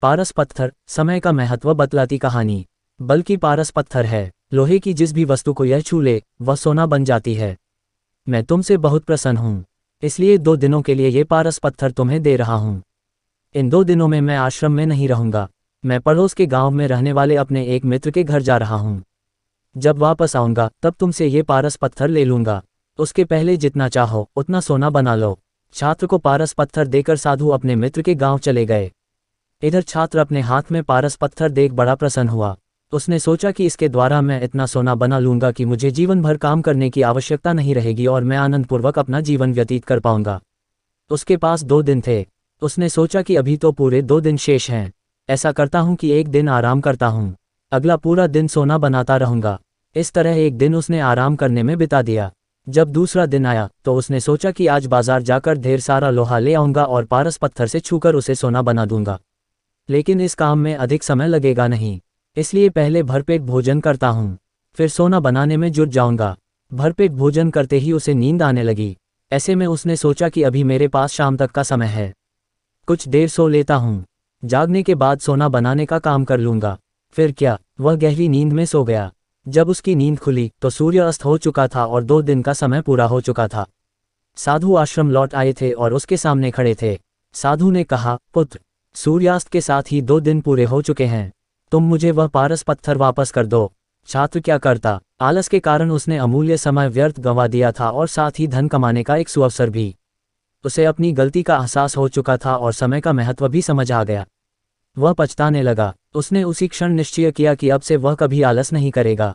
पारस पत्थर, समय का महत्व बतलाती कहानी। बल्कि पारस पत्थर है, लोहे की जिस भी वस्तु को यह छू ले वह सोना बन जाती है। मैं तुमसे बहुत प्रसन्न हूँ, इसलिए 2 दिनों के लिए ये पारस पत्थर तुम्हें दे रहा हूँ। इन 2 दिनों में मैं आश्रम में नहीं रहूँगा। मैं पड़ोस के गांव में रहने वाले अपने एक मित्र के घर जा रहा हूँ। जब वापस आऊँगा तब तुमसे ये पारस पत्थर ले लूँगा। उसके पहले जितना चाहो उतना सोना बना लो। छात्र को पारस पत्थर देकर साधु अपने मित्र के गांव चले गए। इधर छात्र अपने हाथ में पारस पत्थर देख बड़ा प्रसन्न हुआ। उसने सोचा कि इसके द्वारा मैं इतना सोना बना लूंगा कि मुझे जीवन भर काम करने की आवश्यकता नहीं रहेगी और मैं आनंदपूर्वक अपना जीवन व्यतीत कर पाऊंगा। उसके पास 2 दिन थे। उसने सोचा कि अभी तो पूरे 2 दिन शेष हैं। ऐसा करता हूं कि एक दिन आराम करता हूं, अगला पूरा दिन सोना बनाता रहूंगा। इस तरह एक दिन उसने आराम करने में बिता दिया। जब दूसरा दिन आया तो उसने सोचा कि आज बाजार जाकर ढेर सारा लोहा ले आऊंगा और पारस पत्थर से छूकर उसे सोना बना दूंगा। लेकिन इस काम में अधिक समय लगेगा नहीं, इसलिए पहले भरपेट भोजन करता हूँ, फिर सोना बनाने में जुट जाऊंगा। भरपेट भोजन करते ही उसे नींद आने लगी। ऐसे में उसने सोचा कि अभी मेरे पास शाम तक का समय है, कुछ देर सो लेता हूँ, जागने के बाद सोना बनाने का काम कर लूँगा। फिर क्या, वह गहरी नींद में सो गया। जब उसकी नींद खुली तो सूर्य अस्त हो चुका था और 2 दिन का समय पूरा हो चुका था। साधु आश्रम लौट आए थे और उसके सामने खड़े थे। साधु ने कहा, पुत्र, सूर्यास्त के साथ ही 2 दिन पूरे हो चुके हैं, तुम मुझे वह पारस पत्थर वापस कर दो। छात्र क्या करता, आलस के कारण उसने अमूल्य समय व्यर्थ गंवा दिया था और साथ ही धन कमाने का एक सुअवसर भी। उसे अपनी गलती का एहसास हो चुका था और समय का महत्व भी समझ आ गया। वह पछताने लगा। उसने उसी क्षण निश्चय किया कि अब से वह कभी आलस नहीं करेगा।